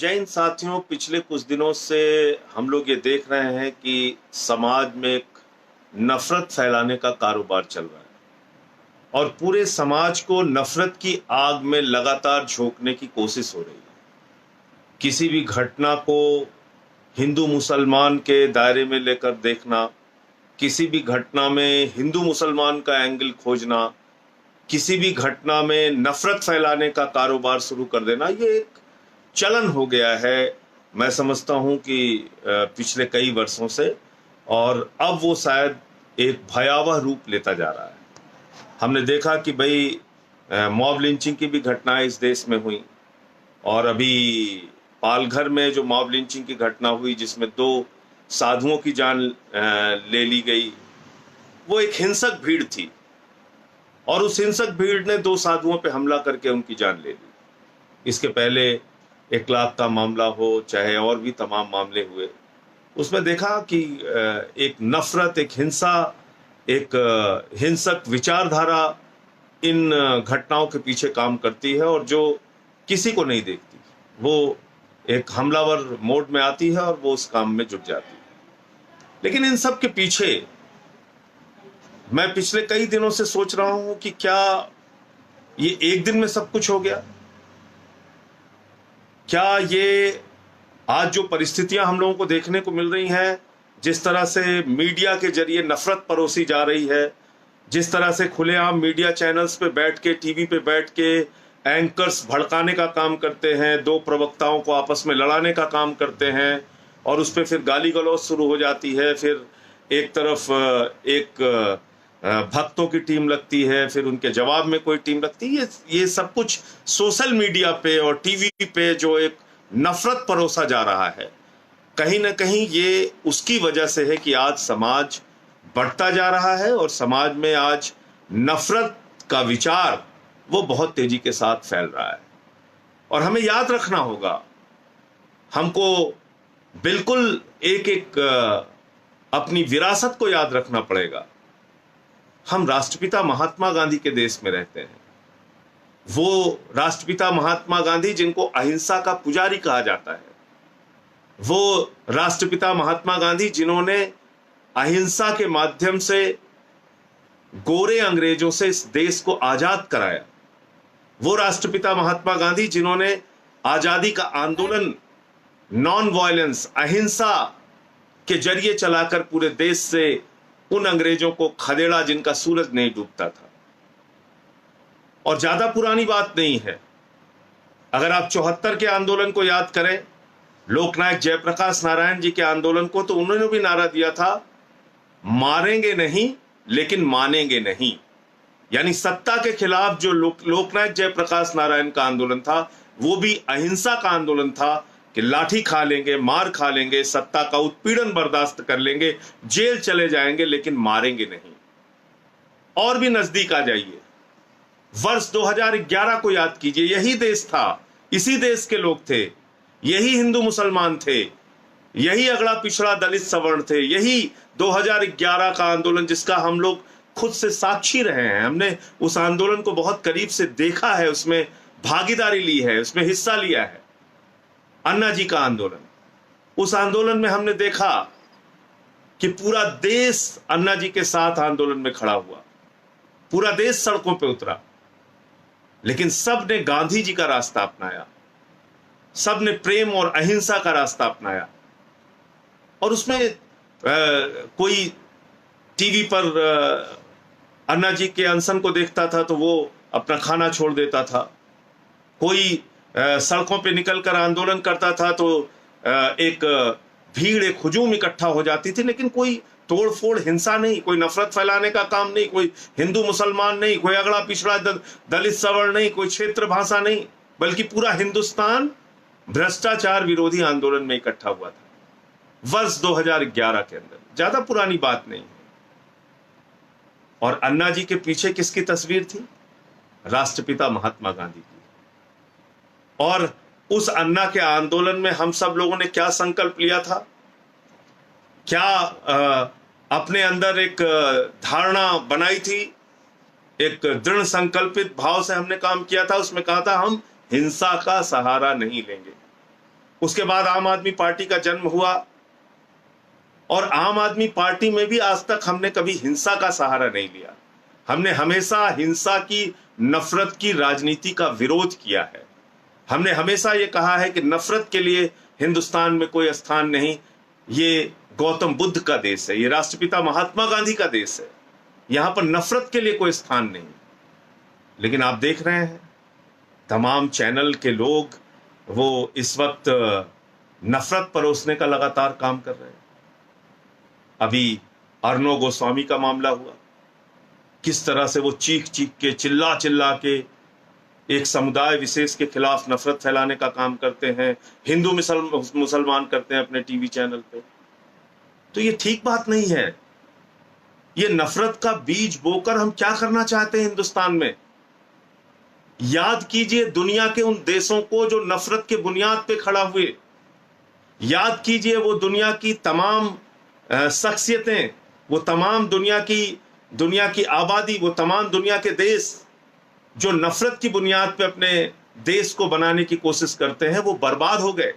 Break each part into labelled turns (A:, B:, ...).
A: जय हिंद साथियों, पिछले कुछ दिनों से हम लोग ये देख रहे हैं कि समाज में एक नफरत फैलाने का कारोबार चल रहा है और पूरे समाज को नफरत की आग में लगातार झोंकने की कोशिश हो रही है। किसी भी घटना को हिंदू मुसलमान के दायरे में लेकर देखना, किसी भी घटना में हिंदू मुसलमान का एंगल खोजना, किसी भी घटना में नफरत फैलाने का कारोबार शुरू कर देना, ये एक चलन हो गया है। मैं समझता हूं कि पिछले कई वर्षों से, और अब वो शायद एक भयावह रूप लेता जा रहा है। हमने देखा कि भाई मॉब लिंचिंग की भी घटनाएं इस देश में हुई, और अभी पालघर में जो मॉब लिंचिंग की घटना हुई जिसमें 2 साधुओं की जान ले ली गई, वो एक हिंसक भीड़ थी और उस हिंसक भीड़ ने 2 साधुओं पे हमला करके उनकी जान ले ली। इसके पहले 1 लाख का मामला हो, चाहे और भी तमाम मामले हुए, उसमें देखा कि एक नफरत, एक हिंसा, एक हिंसक विचारधारा इन घटनाओं के पीछे काम करती है और जो किसी को नहीं देखती, वो एक हमलावर मोड में आती है और वो उस काम में जुट जाती है। लेकिन इन सब के पीछे मैं पिछले कई दिनों से सोच रहा हूं कि क्या ये एक दिन में सब कुछ हो गया? क्या ये आज जो परिस्थितियां हम लोगों को देखने को मिल रही हैं, जिस तरह से मीडिया के जरिए नफरत परोसी जा रही है, जिस तरह से खुलेआम मीडिया चैनल्स पे बैठ के, टीवी पे बैठ के एंकर्स भड़काने का काम करते हैं, 2 प्रवक्ताओं को आपस में लड़ाने का काम करते हैं और उस पर फिर गाली गलौज शुरू हो जाती है, फिर एक तरफ एक भक्तों की टीम लगती है, फिर उनके जवाब में कोई टीम लगती है। ये सब कुछ सोशल मीडिया पे और टीवी पे जो एक नफरत परोसा जा रहा है, कहीं ना कहीं ये उसकी वजह से है कि आज समाज बढ़ता जा रहा है और समाज में आज नफरत का विचार वो बहुत तेजी के साथ फैल रहा है। और हमें याद रखना होगा, हमको बिल्कुल एक एक अपनी विरासत को याद रखना पड़ेगा। हम राष्ट्रपिता महात्मा गांधी के देश में रहते हैं। वो राष्ट्रपिता महात्मा गांधी जिनको अहिंसा का पुजारी कहा जाता है, वो राष्ट्रपिता महात्मा गांधी जिन्होंने अहिंसा के माध्यम से गोरे अंग्रेजों से इस देश को आजाद कराया, वो राष्ट्रपिता महात्मा गांधी जिन्होंने आजादी का आंदोलन नॉन वायलेंस, अहिंसा के जरिए चलाकर पूरे देश से उन अंग्रेजों को खदेड़ा जिनका सूरज नहीं डूबता था। और ज्यादा पुरानी बात नहीं है, अगर आप 74 के आंदोलन को याद करें, लोकनायक जयप्रकाश नारायण जी के आंदोलन को, तो उन्होंने भी नारा दिया था, मारेंगे नहीं लेकिन मानेंगे नहीं। यानी सत्ता के खिलाफ जो लोकनायक जयप्रकाश नारायण का आंदोलन था, वो भी अहिंसा का आंदोलन था कि लाठी खा लेंगे, मार खा लेंगे, सत्ता का उत्पीड़न बर्दाश्त कर लेंगे, जेल चले जाएंगे, लेकिन मारेंगे नहीं। और भी नजदीक आ जाइए, वर्ष 2011 को याद कीजिए। यही देश था, इसी देश के लोग थे, यही हिंदू मुसलमान थे, यही अगड़ा पिछड़ा दलित सवर्ण थे, यही 2011 का आंदोलन जिसका हम लोग खुद से साक्षी रहे हैं। हमने उस आंदोलन को बहुत करीब से देखा है, उसमें भागीदारी ली है, उसमें हिस्सा लिया है। अन्ना जी का आंदोलन, उस आंदोलन में हमने देखा कि पूरा देश अन्ना जी के साथ आंदोलन में खड़ा हुआ, पूरा देश सड़कों पे उतरा, लेकिन सब ने गांधी जी का रास्ता अपनाया, सब ने प्रेम और अहिंसा का रास्ता अपनाया। और उसमें कोई टीवी पर अन्ना जी के अनशन को देखता था तो वो अपना खाना छोड़ देता था, कोई सड़कों पे निकलकर आंदोलन करता था तो एक भीड़, एक हुजूम इकट्ठा हो जाती थी, लेकिन कोई तोड़फोड़, हिंसा नहीं, कोई नफरत फैलाने का काम नहीं, कोई हिंदू मुसलमान नहीं, कोई अगड़ा पिछड़ा दलित सवर्ण नहीं, कोई क्षेत्र भाषा नहीं, बल्कि पूरा हिंदुस्तान भ्रष्टाचार विरोधी आंदोलन में इकट्ठा हुआ था वर्ष 2011 के अंदर। ज्यादा पुरानी बात नहीं है। और अन्ना जी के पीछे किसकी तस्वीर थी? राष्ट्रपिता महात्मा गांधी की। और उस अन्ना के आंदोलन में हम सब लोगों ने क्या संकल्प लिया था? क्या अपने अंदर एक धारणा बनाई थी, एक दृढ़ संकल्पित भाव से हमने काम किया था। उसमें कहा था हम हिंसा का सहारा नहीं लेंगे, उसके बाद आम आदमी पार्टी का जन्म हुआ, और आम आदमी पार्टी में भी आज तक हमने कभी हिंसा का सहारा नहीं लिया। हमने हमेशा हिंसा की, नफरत की राजनीति का विरोध किया है। हमने हमेशा ये कहा है कि नफरत के लिए हिंदुस्तान में कोई स्थान नहीं। ये गौतम बुद्ध का देश है, ये राष्ट्रपिता महात्मा गांधी का देश है, यहां पर नफरत के लिए कोई स्थान नहीं। लेकिन आप देख रहे हैं तमाम चैनल के लोग वो इस वक्त नफरत परोसने का लगातार काम कर रहे हैं। अभी अर्णव गोस्वामी का मामला हुआ, किस तरह से वो चीख चीख के, चिल्ला चिल्ला के एक समुदाय विशेष के खिलाफ नफरत फैलाने का काम करते हैं, हिंदू मुसलमान करते हैं अपने टीवी चैनल पे। तो ये ठीक बात नहीं है। ये नफरत का बीज बोकर हम क्या करना चाहते हैं हिंदुस्तान में? याद कीजिए दुनिया के उन देशों को जो नफरत के बुनियाद पे खड़ा हुए। याद कीजिए वो दुनिया की तमाम शख्सियतें, वो तमाम दुनिया की आबादी, वो तमाम दुनिया के देश जो नफरत की बुनियाद पे अपने देश को बनाने की कोशिश करते हैं, वो बर्बाद हो गए।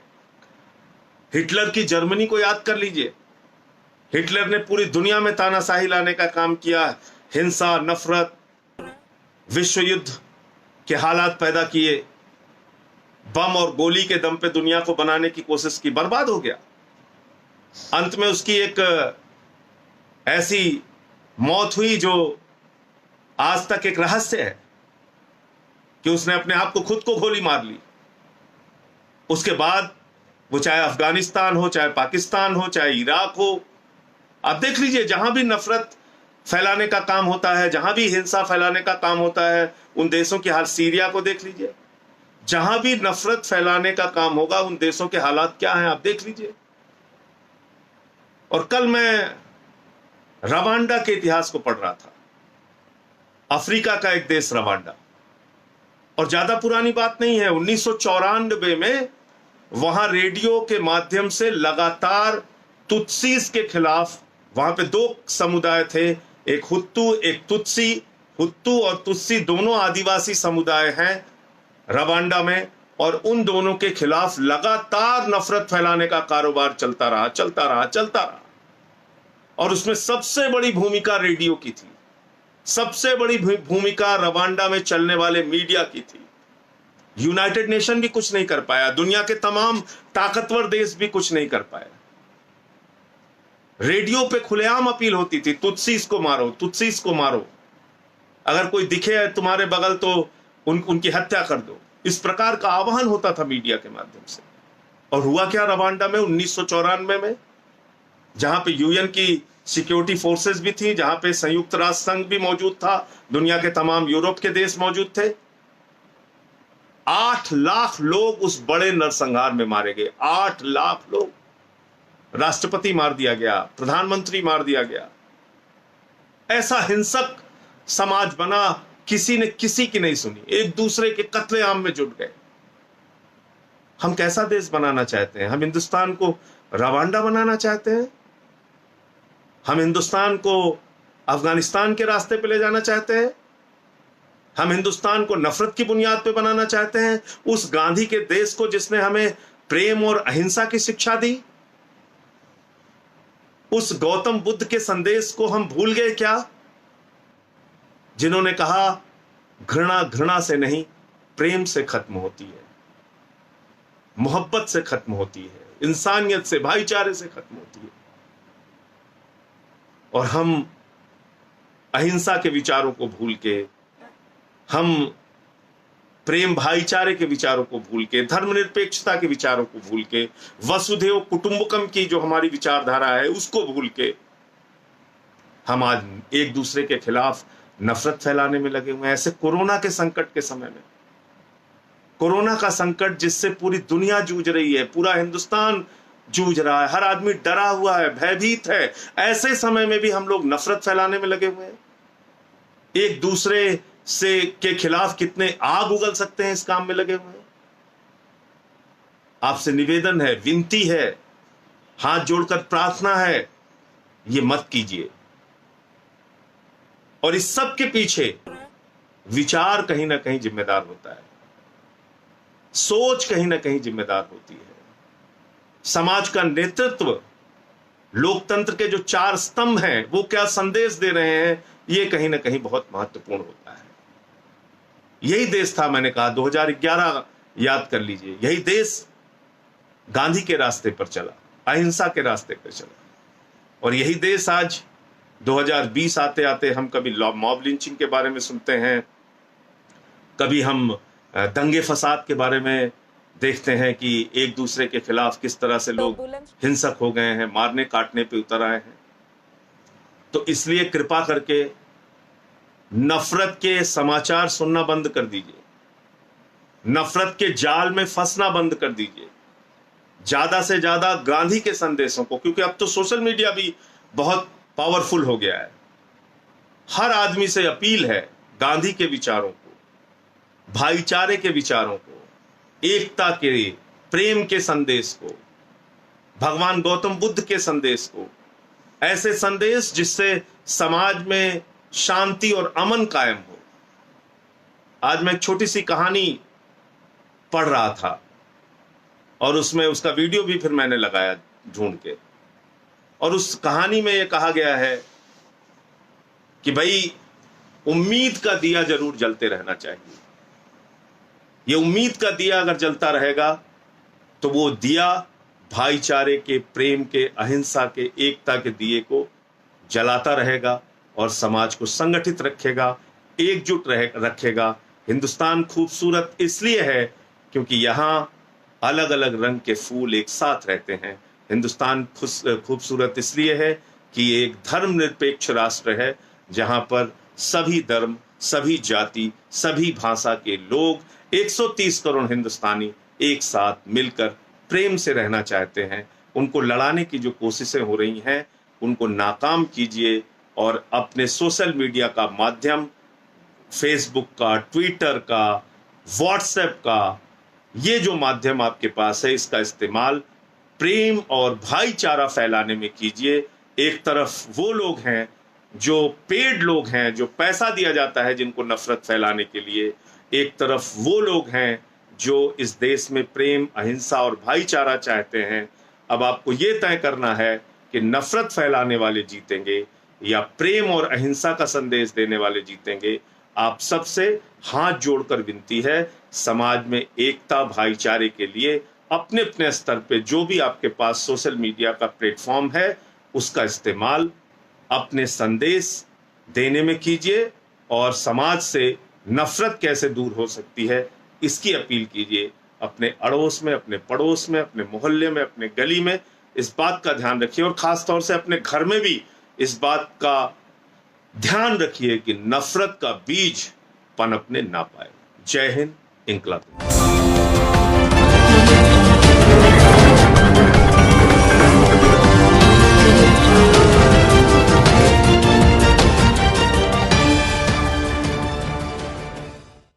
A: हिटलर की जर्मनी को याद कर लीजिए। हिटलर ने पूरी दुनिया में तानाशाही लाने का काम किया, हिंसा, नफरत, विश्व युद्ध के हालात पैदा किए, बम और गोली के दम पे दुनिया को बनाने की कोशिश की, बर्बाद हो गया। अंत में उसकी एक ऐसी मौत हुई जो आज तक एक रहस्य है कि उसने अपने आप को, खुद को गोली मार ली। उसके बाद वो चाहे अफगानिस्तान हो, चाहे पाकिस्तान हो, चाहे इराक हो, आप देख लीजिए जहां भी नफरत फैलाने का काम होता है, जहां भी हिंसा फैलाने का काम होता है, उन देशों की हाल, सीरिया को देख लीजिए, जहां भी नफरत फैलाने का काम होगा उन देशों के हालात क्या हैं आप देख लीजिए। और कल मैं रवांडा के इतिहास को पढ़ रहा था, अफ्रीका का एक देश रवांडा, और ज्यादा पुरानी बात नहीं है, 1994 में वहां रेडियो के माध्यम से लगातार तुत्सीस के खिलाफ, वहां पे दो समुदाय थे, एक हुत्तू एक तुत्सी, हुत्तू और तुत्सी दोनों आदिवासी समुदाय हैं रवांडा में, और उन दोनों के खिलाफ लगातार नफरत फैलाने का कारोबार चलता रहा। और उसमें सबसे बड़ी भूमिका रेडियो की थी, सबसे बड़ी भूमिका रवांडा में चलने वाले मीडिया की थी। यूनाइटेड नेशन भी कुछ नहीं कर पाया, दुनिया के तमाम ताकतवर देश भी कुछ नहीं कर पाए। रेडियो पे खुलेआम अपील होती थी, तुत्सीस को मारो, तुत्सीस को मारो, अगर कोई दिखे तुम्हारे बगल तो उनकी हत्या कर दो। इस प्रकार का आह्वान होता था मीडिया के माध्यम से। और हुआ क्या रवांडा में 1994 में, जहां पे यूएन की सिक्योरिटी फोर्सेस भी थी, जहां पे संयुक्त राष्ट्र संघ भी मौजूद था, दुनिया के तमाम यूरोप के देश मौजूद थे। 8 लाख लोग उस बड़े नरसंहार में मारे गए। 8 लाख लोग, राष्ट्रपति मार दिया गया, प्रधानमंत्री मार दिया गया। ऐसा हिंसक समाज बना, किसी ने किसी की नहीं सुनी, एक दूसरे के कत्लेआम में जुट गए। हम कैसा देश बनाना चाहते हैं? हम हिंदुस्तान को रवांडा बनाना चाहते हैं? हम हिंदुस्तान को अफगानिस्तान के रास्ते पे ले जाना चाहते हैं? हम हिंदुस्तान को नफरत की बुनियाद पे बनाना चाहते हैं, उस गांधी के देश को जिसने हमें प्रेम और अहिंसा की शिक्षा दी? उस गौतम बुद्ध के संदेश को हम भूल गए क्या, जिन्होंने कहा घृणा घृणा से नहीं, प्रेम से खत्म होती है, मोहब्बत से खत्म होती है, इंसानियत से, भाईचारे से खत्म होती है। और हम अहिंसा के विचारों को भूल के, हम प्रेम भाईचारे के विचारों को भूल के, धर्मनिरपेक्षता के विचारों को भूल के, वसुधैव कुटुंबकम की जो हमारी विचारधारा है उसको भूल के हम आज एक दूसरे के खिलाफ नफरत फैलाने में लगे हुए हैं। ऐसे कोरोना के संकट के समय में, कोरोना का संकट जिससे पूरी दुनिया जूझ रही है, पूरा हिंदुस्तान जूझ रहा है, हर आदमी डरा हुआ है, भयभीत है, ऐसे समय में भी हम लोग नफरत फैलाने में लगे हुए हैं। एक दूसरे से के खिलाफ कितने आग उगल सकते हैं इस काम में लगे हुए हैं। आपसे निवेदन है, विनती है, हाथ जोड़कर प्रार्थना है, ये मत कीजिए। और इस सब के पीछे विचार कहीं ना कहीं जिम्मेदार होता है, सोच कहीं ना कहीं जिम्मेदार होती है। समाज का नेतृत्व, लोकतंत्र के जो 4 स्तंभ हैं वो क्या संदेश दे रहे हैं, ये कहीं ना कहीं बहुत महत्वपूर्ण होता है। यही देश था, मैंने कहा 2011 याद कर लीजिए, यही देश गांधी के रास्ते पर चला, अहिंसा के रास्ते पर चला, और यही देश आज 2020 आते आते हम कभी मॉब लिंचिंग के बारे में सुनते हैं, कभी हम दंगे फसाद के बारे में देखते हैं कि एक दूसरे के खिलाफ किस तरह से लोग हिंसक हो गए हैं, मारने काटने पे उतर आए हैं। तो इसलिए कृपा करके नफरत के समाचार सुनना बंद कर दीजिए, नफरत के जाल में फंसना बंद कर दीजिए, ज्यादा से ज्यादा गांधी के संदेशों को, क्योंकि अब तो सोशल मीडिया भी बहुत पावरफुल हो गया है। हर आदमी से अपील है गांधी के विचारों को, भाईचारे के विचारों को, एकता के, प्रेम के संदेश को, भगवान गौतम बुद्ध के संदेश को, ऐसे संदेश जिससे समाज में शांति और अमन कायम हो। आज मैं एक छोटी सी कहानी पढ़ रहा था और उसमें उसका वीडियो भी फिर मैंने लगाया ढूंढ के, और उस कहानी में यह कहा गया है कि भाई उम्मीद का दिया जरूर जलते रहना चाहिए। ये उम्मीद का दिया अगर जलता रहेगा तो वो दिया भाईचारे के, प्रेम के, अहिंसा के, एकता के दिए को जलाता रहेगा और समाज को संगठित रखेगा, एकजुट रखेगा। हिंदुस्तान खूबसूरत इसलिए है क्योंकि यहाँ अलग अलग रंग के फूल एक साथ रहते हैं। हिंदुस्तान खूबसूरत इसलिए है कि एक धर्मनिरपेक्ष राष्ट्र है जहां पर सभी धर्म, सभी जाति, सभी भाषा के लोग, 130 करोड़ हिंदुस्तानी एक साथ मिलकर प्रेम से रहना चाहते हैं। उनको लड़ाने की जो कोशिशें हो रही हैं उनको नाकाम कीजिए और अपने सोशल मीडिया का माध्यम, फेसबुक का, ट्विटर का, व्हाट्सएप का, ये जो माध्यम आपके पास है इसका इस्तेमाल प्रेम और भाईचारा फैलाने में कीजिए। एक तरफ वो लोग हैं जो पेड लोग हैं, जो पैसा दिया जाता है जिनको नफरत फैलाने के लिए, एक तरफ वो लोग हैं जो इस देश में प्रेम, अहिंसा और भाईचारा चाहते हैं। अब आपको ये तय करना है कि नफरत फैलाने वाले जीतेंगे या प्रेम और अहिंसा का संदेश देने वाले जीतेंगे। आप सबसे हाथ जोड़कर विनती है, समाज में एकता, भाईचारे के लिए अपने अपने स्तर पे जो भी आपके पास सोशल मीडिया का प्लेटफॉर्म है उसका इस्तेमाल अपने संदेश देने में कीजिए और समाज से नफरत कैसे दूर हो सकती है इसकी अपील कीजिए। अपने अड़ोस में, अपने पड़ोस में, अपने मोहल्ले में, अपने गली में इस बात का ध्यान रखिए और खास तौर से अपने घर में भी इस बात का ध्यान रखिए कि नफरत का बीज पनपने ना पाए। जय हिंद, इंकलाब।